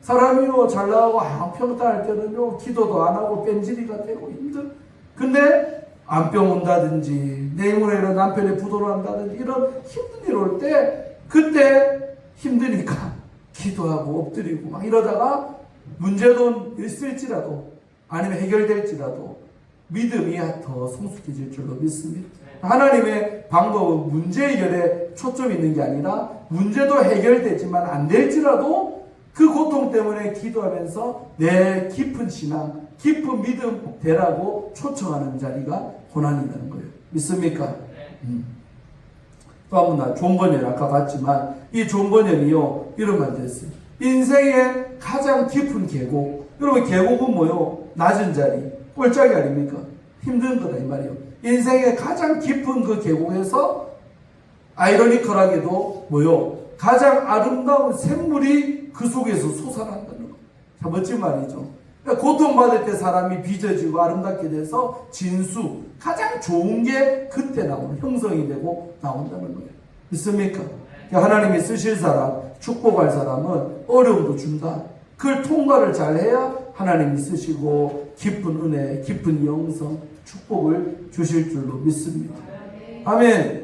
사람이요 잘 나가고 평탄할 때는요 기도도 안 하고 뺀질이가 되고 힘들. 근데 암병 온다든지 내일모레로 남편이 부도를 한다든지 이런 힘든 일 올 때 그때 힘드니까 기도하고 엎드리고 막 이러다가 문제도 있을지라도 아니면 해결될지라도 믿음이 더 성숙해질 줄로 믿습니다. 하나님의 방법은 문제 해결에 초점이 있는 게 아니라 문제도 해결되지만 안 될지라도 그 고통 때문에 기도하면서 내 깊은 신앙, 깊은 믿음 되라고 초청하는 자리가 고난이라는 거예요. 믿습니까? 또 한 번 나 존 번연 아까 봤지만 이 존 번연이요 이런 말 됐어요. 인생의 가장 깊은 계곡. 여러분 계곡은 뭐요? 낮은 자리, 꼴짝이 아닙니까? 힘든 거다 이 말이에요. 인생의 가장 깊은 그 계곡에서 아이러니컬하게도 뭐요? 가장 아름다운 샘물이 그 속에서 솟아난다는 거. 참 멋진 말이죠. 그러니까 고통받을 때 사람이 빚어지고 아름답게 돼서 진수, 가장 좋은 게 그때 나오는, 형성이 되고 나온다는 거예요. 믿습니까? 그러니까 하나님이 쓰실 사람, 축복할 사람은 어려움도 준다. 그걸 통과를 잘 해야 하나님이 쓰시고 깊은 은혜, 깊은 영성, 축복을 주실 줄로 믿습니다. 아멘.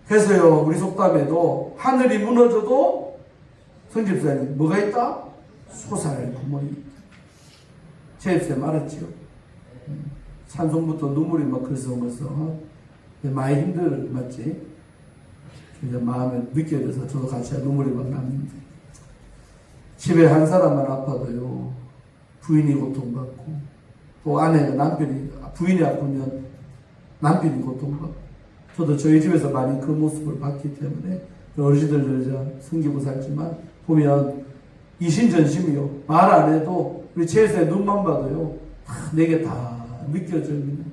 그래서요, 우리 속담에도 하늘이 무너져도 성집사님 뭐가 있다? 솟아날 구멍이 있다. 제입쌤 알았지요? 찬송부터 눈물이 막 글썽글썽 많이 힘들 맞지? 이제 마음에 느껴져서 저도 같이 눈물이 막 났는데 집에 한 사람만 아파도요 부인이 고통받고 또 아내가 남편이 부인이 아프면 남편이 고통받고 저도 저희 집에서 많이 그 모습을 봤기 때문에 어르신들 섬기고 살지만 보면 이신전심이요 말 안 해도 우리 제수의 눈만 봐도요 내게 다 느껴집니다.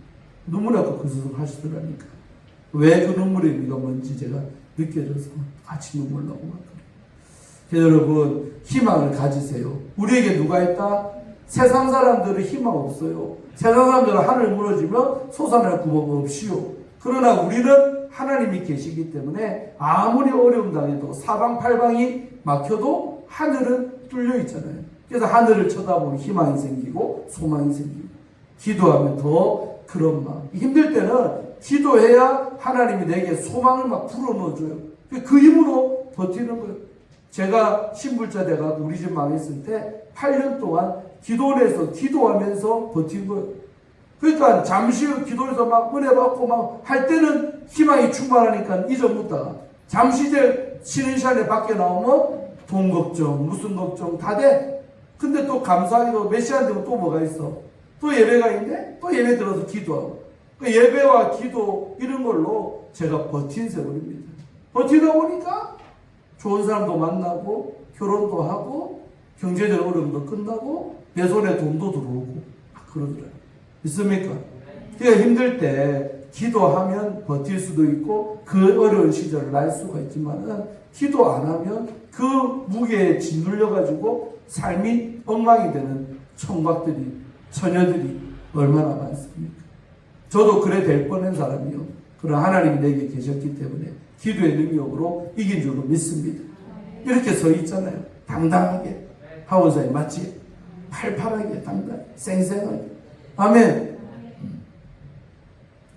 눈물이 아까 그 수술 하시더라니까 왜 그 눈물입니까 뭔지 제가 느껴져서 같이 눈물 나고 막 그래요. 여러분 희망을 가지세요. 우리에게 누가 있다? 세상 사람들은 희망 없어요. 세상 사람들은 하늘 무너지면 솟아날 구멍 없이요. 그러나 우리는 하나님이 계시기 때문에 아무리 어려움 당해도 사방팔방이 막혀도 하늘은 뚫려 있잖아요. 그래서 하늘을 쳐다보면 희망이 생기고 소망이 생기고 기도하면 더 그런 마음. 힘들 때는 기도해야 하나님이 내게 소망을 막 불어넣어줘요. 그 힘으로 버티는 거예요. 제가 신불자 돼가지고 우리 집 망했을 때 8년 동안 기도원에서 기도하면서 버틴 거예요. 그러니까 잠시 기도해서 막 은혜 받고 막 할 때는 희망이 충만하니까 잊어먹다가 잠시 이제 쉬는 시간에 밖에 나오면 돈 걱정, 무슨 걱정 다 돼. 근데 또 감사하게도 몇 시간 되면 또 뭐가 있어? 또 예배가 있는데 또 예배 들어서 기도하고. 그 예배와 기도 이런 걸로 제가 버틴 세월입니다. 버티다 보니까 좋은 사람도 만나고 결혼도 하고 경제적 어려움도 끝나고 내 손에 돈도 들어오고 그러더라고요. 있습니까? 그러니까 힘들 때 기도하면 버틸 수도 있고 그 어려운 시절을 날 수가 있지만은 기도 안 하면 그 무게에 짓눌려가지고 삶이 엉망이 되는 총각들이 처녀들이 얼마나 많습니까? 저도 그래 될 뻔한 사람이요. 그러나 하나님이 내게 계셨기 때문에 기도의 능력으로 이긴 줄로 믿습니다. 이렇게 서 있잖아요. 당당하게. 하원사에 맞지? 팔팔하게 당당하게 쌩쌩하게. 아멘.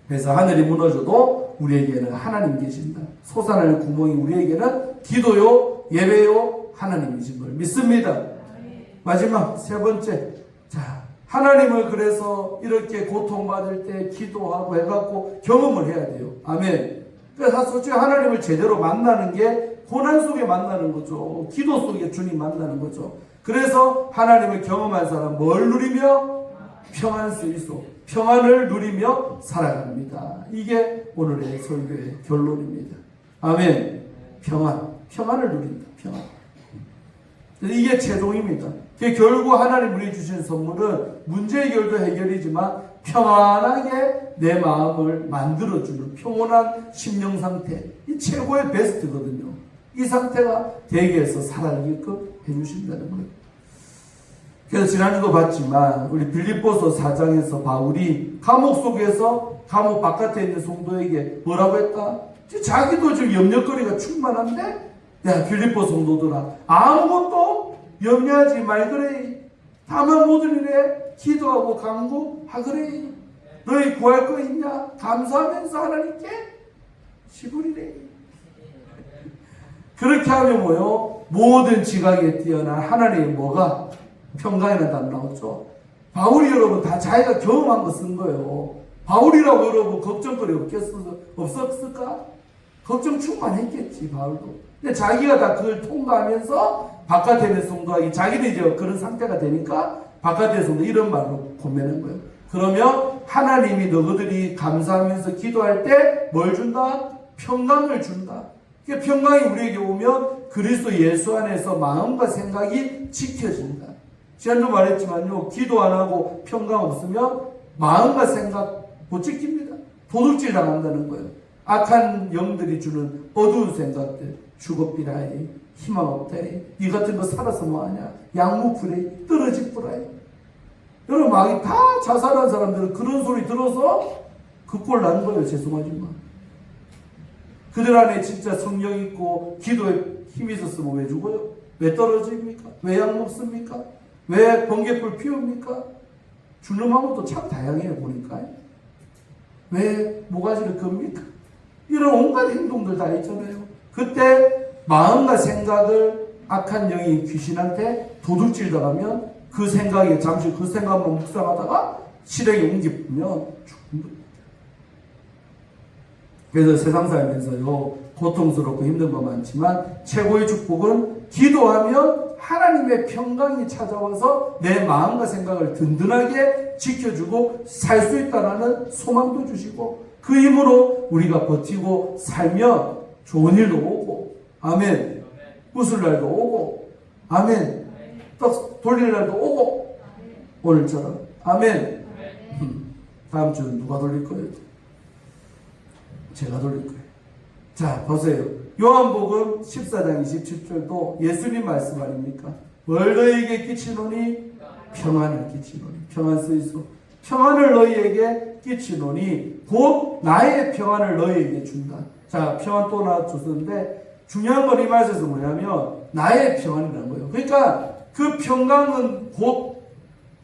그래서 하늘이 무너져도 우리에게는 하나님 계신다. 솟아날 구멍이 우리에게는 기도요, 예배요, 하나님이신 걸 믿습니다. 마지막 세 번째. 자, 하나님을 그래서 이렇게 고통받을 때 기도하고 해갖고 경험을 해야 돼요. 아멘. 그래서 솔직히 하나님을 제대로 만나는 게 고난 속에 만나는 거죠. 기도 속에 주님 만나는 거죠. 그래서 하나님을 경험한 사람 뭘 누리며? 평안 쓰이소. 평안을 누리며 살아갑니다. 이게 오늘의 설교의 결론입니다. 아멘. 평안을 누린다. 평안. 이게 최종입니다. 결국 하나님 우리 주신 선물은 문제 해결도 해결이지만 평안하게 내 마음을 만들어주는 평온한 심령 상태. 이 최고의 베스트거든요. 이 상태가 대개에서 살아가게끔 해주신다는 거예요. 그래서 지난주도 봤지만 우리 빌립보서 4장에서 바울이 감옥 속에서 감옥 바깥에 있는 성도에게 뭐라고 했다? 자기도 지금 염려거리가 충만한데 야 빌립보 성도들아 아무것도 염려하지 말그래. 다만 모든 일에 기도하고 간구하그래. 너희 구할 거 있냐? 감사하면서 하나님께 시부리래. 그렇게 하면 뭐요? 모든 지각에 뛰어난 하나님의 뭐가? 평강이라는 단어 나오죠. 바울이 여러분 다 자기가 경험한 거 쓴 거예요. 바울이라고 여러분 걱정거리 없었을까? 걱정 충만했겠지 바울도. 근데 자기가 다 그걸 통과하면서 바깥에 있는 성도하기 자기는 이제 그런 상태가 되니까 바깥에 성도 이런 말로 고면한 거예요. 그러면 하나님이 너희들이 감사하면서 기도할 때 뭘 준다? 평강을 준다. 그러니까 평강이 우리에게 오면 그리스도 예수 안에서 마음과 생각이 지켜진다. 지난주 말했지만요, 기도 안 하고 평강 없으면 마음과 생각 못 지킵니다. 도둑질 당한다는 거예요. 악한 영들이 주는 어두운 생각들, 죽어비라이, 희망 없다이, 이 같은 거 살아서 뭐하냐, 양무풀이, 떨어지뿌라이. 여러분, 막 다 자살한 사람들은 그런 소리 들어서 그 꼴 난 거예요. 죄송하지만. 그들 안에 진짜 성령 있고 기도에 힘이 있었으면 왜 죽어요? 왜 떨어집니까? 왜 약 먹습니까? 왜 번개불 피웁니까? 죽는 방법도 참 다양해요, 보니까. 왜 모가지를 겁니까? 이런 온갖 행동들 다 있잖아요. 그때 마음과 생각을 악한 영이 귀신한테 도둑질 당하면 그 생각에 잠시 그 생각만 묵상하다가 실행에 옮기면 죽는 거예요. 그래서 세상 살면서요, 고통스럽고 힘든 거 많지만 최고의 축복은 기도하면 하나님의 평강이 찾아와서 내 마음과 생각을 든든하게 지켜주고 살 수 있다는 소망도 주시고 그 힘으로 우리가 버티고 살면 좋은 일도 오고 아멘. 웃을 날도 오고 아멘. 떡 돌릴 날도 오고 오늘처럼 아멘. 다음 주는 누가 돌릴 거예요? 제가 돌릴 거예요. 자, 보세요. 요한복음 14장 27절도 예수님 말씀 아닙니까? 뭘 너희에게 끼치노니? 평안을 끼치노니. 평안 쓰이소. 평안을 너희에게 끼치노니 곧 나의 평안을 너희에게 준다. 자, 평안 또 나와줬었는데 중요한 건 이 말씀에서 뭐냐면 나의 평안이라는 거예요. 그러니까 그 평강은 곧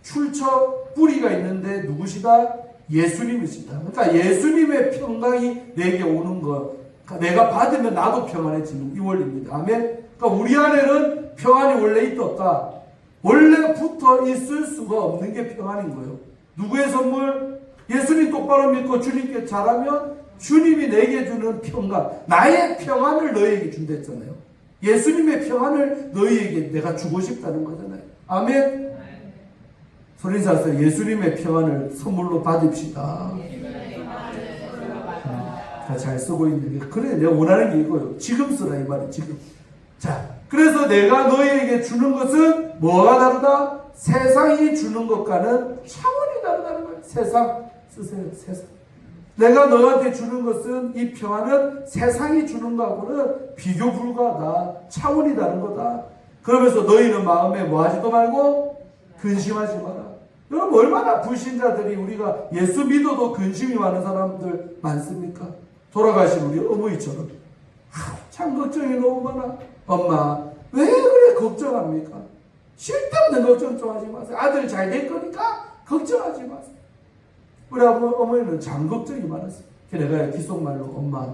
출처 뿌리가 있는데 누구시다? 예수님이시다. 그러니까 예수님의 평강이 내게 오는 것. 그러니까 내가 받으면 나도 평안해지는 이 원리입니다. 아멘. 그러니까 우리 안에는 평안이 원래 있었다. 원래 붙어 있을 수가 없는 게 평안인 거예요. 누구의 선물? 예수님 똑바로 믿고 주님께 잘하면 주님이 내게 주는 평강. 나의 평안을 너희에게 준다 했잖아요. 예수님의 평안을 너희에게 내가 주고 싶다는 거잖아요. 아멘. 소리사서 예수님의 평안을 선물로 받읍시다. 잘 쓰고 있는데 그래 내가 원하는 게 이거예요. 지금 쓰라 이 말이 지금. 자, 그래서 내가 너희에게 주는 것은 뭐가 다르다? 세상이 주는 것과는 차원이 다르다는 거예요. 세상 쓰세요. 세상. 내가 너한테 주는 것은 이 평안은 세상이 주는 것하고는 비교 불가하다. 차원이 다른 거다. 그러면서 너희는 마음에 뭐 하지도 말고 근심하지 마라. 여러분 얼마나 불신자들이 우리가 예수 믿어도 근심이 많은 사람들 많습니까? 돌아가신 우리 어머니처럼 참 걱정이 너무 많아. 엄마 왜 그래 걱정합니까? 쓸데없는 걱정 좀 하지 마세요. 아들 잘 될 거니까 걱정하지 마세요. 우리 어머니는 장 걱정이 많았어요. 내가 기속말로 엄마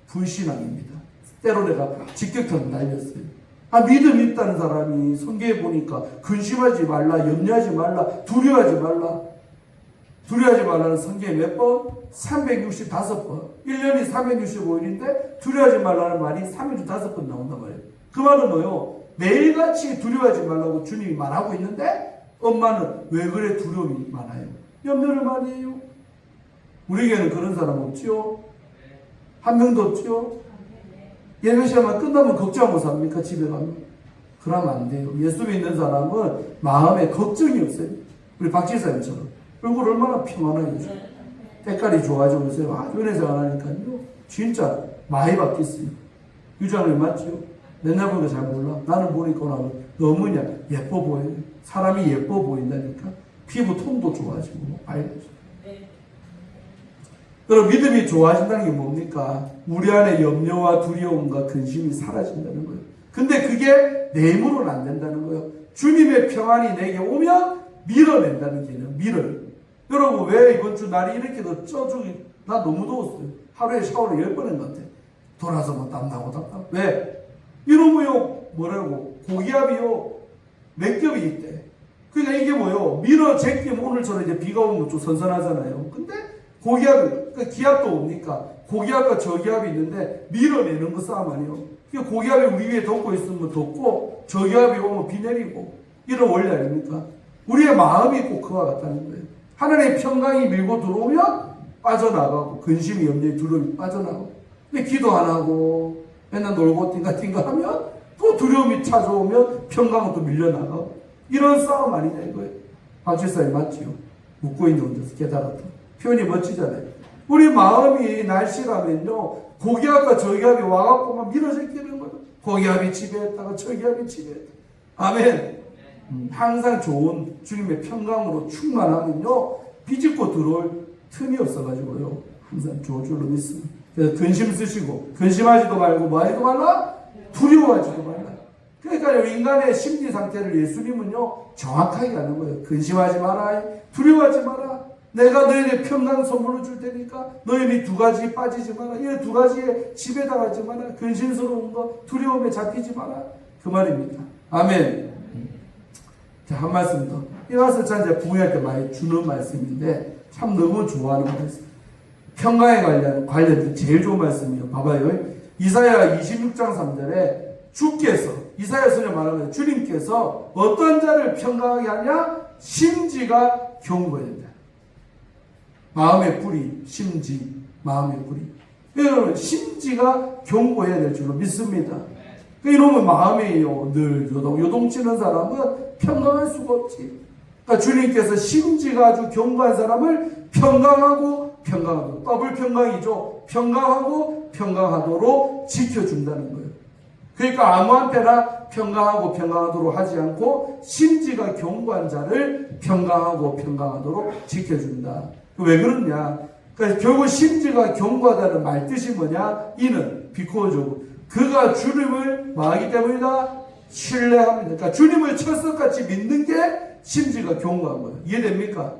불신앙입니다. 때로 내가 직격탄 날렸어요. 믿음 있다는 사람이 성경에 보니까 근심하지 말라, 염려하지 말라, 두려워하지 말라. 두려워하지 말라는 성경에 몇 번? 365번. 1년이 365일인데 두려워하지 말라는 말이 365번 나온단 말이에요. 그 말은 뭐예요? 매일같이 두려워하지 말라고 주님이 말하고 있는데 엄마는 왜 그래 두려움이 많아요? 염려를 많이 해요. 우리에게는 그런 사람 없지요? 한 명도 없지요? 예배 시간만 끝나면 걱정하고 삽니까? 집에 가면? 그러면 안 돼요. 예수 믿는 사람은 마음에 걱정이 없어요. 우리 박지사님처럼. 얼굴 얼마나 평안하게 때깔이 좋아지고 있어요. 은혜 생활하니까요. 진짜 많이 바뀌었어요. 유장님 맞죠? 맨날 보니까 잘 몰라. 나는 보니까 나는 너무냐 예뻐 보여. 사람이 예뻐 보인다니까. 피부 톤도 좋아지고 밝아지고. 그럼 믿음이 좋아진다는 게 뭡니까? 우리 안에 염려와 두려움과 근심이 사라진다는 거예요. 근데 그게 내 힘으로는 안 된다는 거예요. 주님의 평안이 내게 오면 밀어낸다는 개념, 밀어요. 여러분, 왜 이번 주 날이 이렇게 더 쪄주기, 나 너무 더웠어요. 하루에 샤워를 10번 한 것 같아. 돌아서 뭐 땀나고 땀나고. 왜? 이놈의 뭐라고? 고기압이요. 몇 겹이 있대. 그러니까 이게 뭐요? 밀어 제끼면 오늘처럼 이제 비가 오면 좀 선선하잖아요. 근데 고기압이, 그러니까 기압도 옵니까? 고기압과 저기압이 있는데 밀어내는 거 싸움 아니에요. 그러니까 고기압이 우리 위에 덮고 있으면 덮고 저기압이 오면 비 내리고 이런 원리 아닙니까? 우리의 마음이 꼭 그와 같다는 거예요. 하늘의 평강이 밀고 들어오면 빠져나가고 근심이 염려에 두려움이 빠져나가고 근데 기도 안 하고 맨날 놀고 띵가띵가 하면 또 두려움이 찾아오면 평강은 또 밀려나가고 이런 싸움 아니냐 이거예요. 박지사님 맞지요? 묻고 있는 혼자서 깨달았다. 표현이 멋지잖아요. 우리 마음이 날씨라면요 고기압과 저기압이 와갖고 막 밀어제끼는 거예요. 고기압이 지배했다가 저기압이 지배했다. 아멘. 항상 좋은 주님의 평강으로 충만하면요 비집고 들어올 틈이 없어가지고요 항상 좋은 줄로 믿습니다. 그래서 근심 쓰시고 근심하지도 말고 뭐 하지도 말라? 두려워하지도 말라. 그러니까 인간의 심리 상태를 예수님은요 정확하게 하는 거예요. 근심하지 마라, 두려워하지 마라. 내가 너희에게 평강 선물로 줄 테니까 너희는 두 가지 빠지지 마라. 이 두 가지에 지배당하지 마라. 근심스러운 거 두려움에 잡히지 마라. 그 말입니다. 아멘. 자, 한 말씀 더. 이 말씀 참 제가 부흥할 때 많이 주는 말씀인데 참 너무 좋아하는 말씀. 평강에 관련 제일 좋은 말씀이에요. 봐봐요. 이사야 26장 3절에 주께서 이사야 선생님 말하면 주님께서 어떤 자를 평강하게 하냐? 심지가 견고해진다. 마음의 뿌리, 심지, 마음의 뿌리. 여러분 심지가 견고해야 될 줄로 믿습니다. 이러면 마음이요 늘 요동치는 사람은 평강할 수가 없지. 그러니까 주님께서 심지가 아주 견고한 사람을 평강하고 더블 평강이죠. 평강하고 평강하도록 지켜준다는 거예요. 그러니까 아무한테나 평강하도록 하지 않고 심지가 견고한 자를 평강하도록 지켜준다. 왜 그러냐? 그러니까 결국 심지가 견고하다는 말 뜻이 뭐냐? 이는 비코어죠. 그가 주님을 뭐하기 때문이다? 신뢰합니다. 그러니까 주님을 철석같이 믿는 게 심지가 견고한 거예요. 이해됩니까?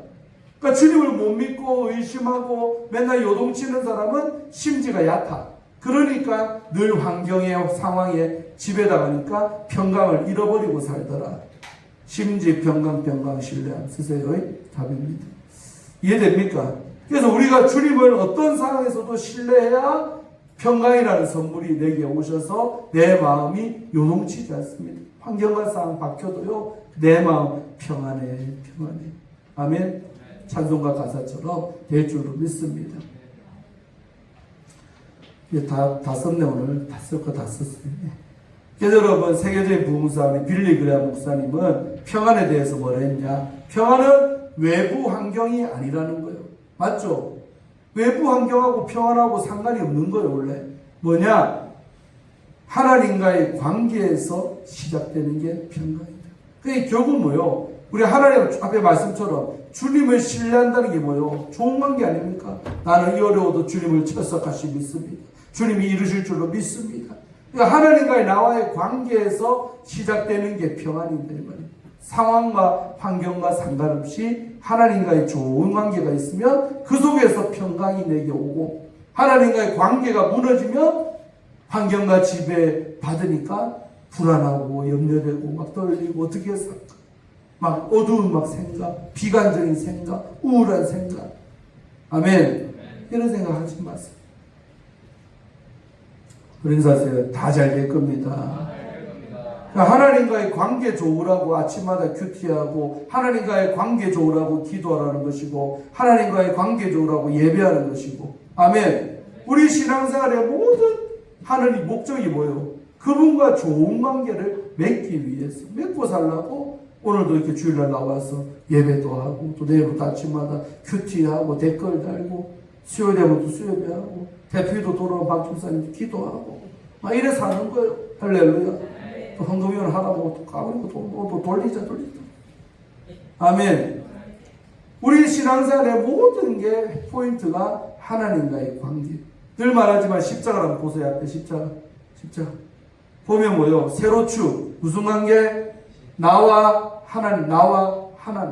그러니까 주님을 못 믿고 의심하고 맨날 요동치는 사람은 심지가 얕아. 그러니까 늘 환경에 상황에 지배당하니까 평강을 잃어버리고 살더라. 심지 평강 신뢰함 쓰세요의 답입니다. 이해됩니까? 그래서 우리가 주님을 어떤 상황에서도 신뢰해야 평강이라는 선물이 내게 오셔서 내 마음이 요동치지 않습니다. 환경과 상황 바뀌어도요 내 마음 평안해. 아멘. 찬송가 가사처럼 될 줄로 믿습니다. 이제 다 썼네. 오늘 다 쓸 거 다 썼어요. 그래서 여러분 세계적인 부흥사 빌리 그레이엄 목사님은 평안에 대해서 뭐라 했냐? 평안은 외부 환경이 아니라는 거예요. 맞죠? 외부 환경하고 평안하고 상관이 없는 거예요. 원래 뭐냐? 하나님과의 관계에서 시작되는 게 평강이다. 그게 결국 뭐요? 우리 하나님 앞에 말씀처럼 주님을 신뢰한다는 게 뭐요? 좋은 관계 아닙니까? 나는 이 어려워도 주님을 철석같이 믿습니다. 주님이 이루실 줄로 믿습니다. 그러니까 하나님과의 나와의 관계에서 시작되는 게 평안인데 말이에요. 상황과 환경과 상관없이 하나님과의 좋은 관계가 있으면 그 속에서 평강이 내게 오고 하나님과의 관계가 무너지면 환경과 지배 받으니까 불안하고 염려되고 막 떨리고 어떻게 살까? 막 어두운 막 생각, 비관적인 생각, 우울한 생각. 아멘. 이런 생각 하지 마세요. 그런 인사하세요. 다 잘 될 겁니다. 하나님과의 관계 좋으라고 아침마다 큐티하고 하나님과의 관계 좋으라고 기도하라는 것이고 하나님과의 관계 좋으라고 예배하는 것이고 아멘. 우리 신앙생활의 모든 하나님 목적이 뭐예요? 그분과 좋은 관계를 맺기 위해서 맺고 살라고 오늘도 이렇게 주일날 나와서 예배도 하고 또 내일부터 아침마다 큐티하고 댓글 달고 수요일 되면 또 수요예배하고 대표도 돌아오면 박종사님 기도하고 막 이래 사는 거예요. 할렐루야. 또 헌금위원 하다 보고 또 까불고 또 돌리자. 아멘. 우리 신앙생활의 모든 게 포인트가 하나님과의 관계. 늘 말하지만 십자가를 한번 보세요. 앞에 십자가. 보면 뭐요? 세로축. 무슨 관계? 나와 하나님,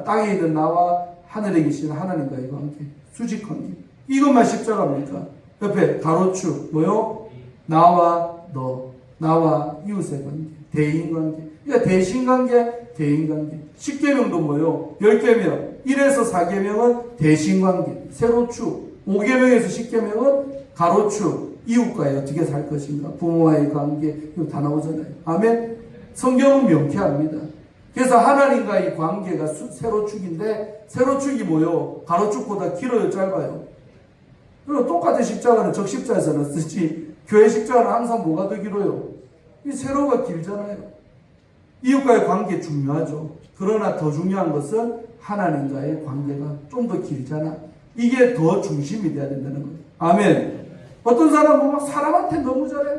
땅에 있는 나와 하늘에 계신 하나님과의 관계. 수직 관계. 이것만 십자가입니까? 옆에 가로축. 뭐요? 나와 너, 나와 이웃의 관계. 대인 관계. 그러니까 대신 관계, 대인 관계. 10계명도 뭐요? 10계명. 1에서 4계명은 대신 관계. 세로축. 5계명에서 10계명은 가로축. 이웃과의 어떻게 살 것인가. 부모와의 관계. 이거 다 나오잖아요. 아멘. 성경은 명쾌합니다. 그래서 하나님과의 관계가 세로축인데, 세로축이 뭐요? 가로축보다 길어요, 짧아요? 그리고 똑같은 십자가는 적십자에서는 쓰지, 교회 십자가는 항상 뭐가 더 길어요? 이 세로가 길잖아요. 이웃과의 관계 중요하죠. 그러나 더 중요한 것은 하나님과의 관계가 좀 더 길잖아. 이게 더 중심이 돼야 된다는 거예요. 아멘. 어떤 사람은 막 사람한테 너무 잘해.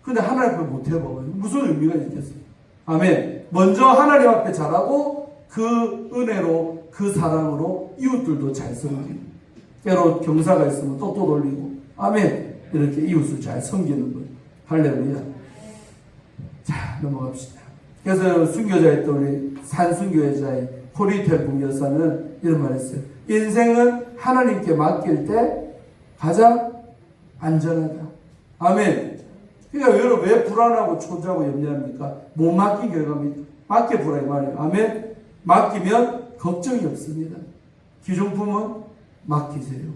근데 하나님 앞에 못 해먹어요. 무슨 의미가 있겠어요? 아멘. 먼저 하나님 앞에 잘하고 그 은혜로, 그 사랑으로 이웃들도 잘 섬기고, 때로 경사가 있으면 또 돌리고, 아멘. 이렇게 이웃을 잘 섬기는 거예요. 할렐루야. 자, 넘어갑시다. 그래서 순교자였던 우리 산순교회자의 코리텔붕 여사는 이런 말 했어요. 인생은 하나님께 맡길 때 가장 안전하다. 아멘. 그러니까 여러분 왜 불안하고 초조하고 염려합니까? 못 맡긴 결과입니다. 맡겨보라 이 말이에요. 아멘. 맡기면 걱정이 없습니다. 기존품은 맡기세요.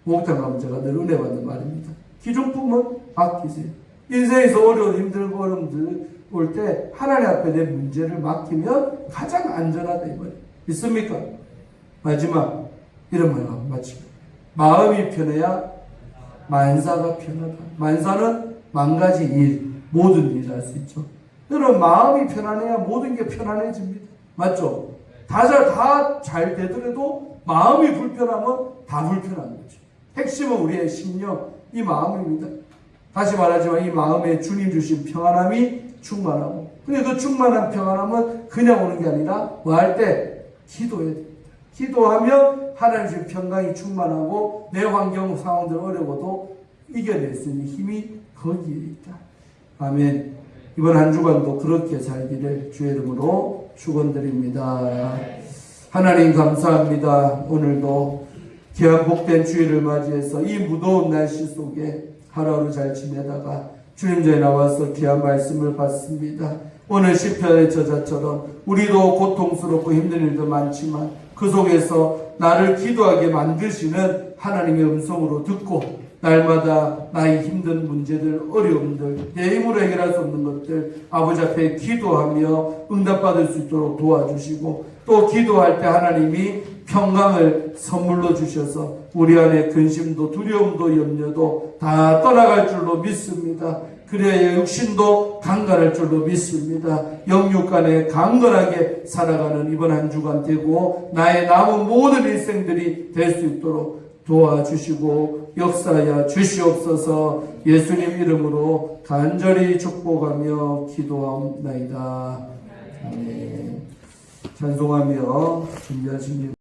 목욕탕 가면 제가 늘 은혜 받는 말입니다. 기존품은 맡기세요. 인생에서 어려운 힘들고 어려움들 올 때 하나님 앞에 내 문제를 맡기면 가장 안전하다 이 말이에요. 믿습니까? 마지막 이런 말을 마치고, 마음이 편해야 만사가 편하다. 만사는 만 가지 일, 모든 일을 할 수 있죠. 여러분 마음이 편안해야 모든 게 편안해집니다. 맞죠? 다 잘 되더라도 마음이 불편하면 다 불편한 거죠. 핵심은 우리의 심령, 이 마음입니다. 다시 말하지만 이 마음에 주님 주신 평안함이 충만하고, 근데 그 충만한 평안함은 그냥 오는 게 아니라 뭐 할 때 기도해야 됩니다. 기도하면 하나님 주신 평강이 충만하고 내 환경 상황들 어려워도 이겨낼 수 있는 힘이 거기에 있다. 아멘. 이번 한 주간도 그렇게 살기를 주의 이름으로 축원드립니다. 하나님 감사합니다. 오늘도 귀한 복된 주일을 맞이해서 이 무더운 날씨 속에 하루하루 잘 지내다가 주님 전에 나와서 귀한 말씀을 받습니다. 오늘 시편의 저자처럼 우리도 고통스럽고 힘든 일도 많지만 그 속에서 나를 기도하게 만드시는 하나님의 음성으로 듣고 날마다 나의 힘든 문제들, 어려움들, 내 힘으로 해결할 수 없는 것들 아버지 앞에 기도하며 응답받을 수 있도록 도와주시고, 또 기도할 때 하나님이 평강을 선물로 주셔서 우리 안에 근심도 두려움도 염려도 다 떠나갈 줄로 믿습니다. 그래야 육신도 강건할 줄로 믿습니다. 영육 간에 강건하게 살아가는 이번 한 주간 되고 나의 남은 모든 일생들이 될 수 있도록 도와주시고 역사하여 주시옵소서. 예수님 이름으로 간절히 축복하며 기도하옵나이다. 아멘. 찬송하며 준비하십니다.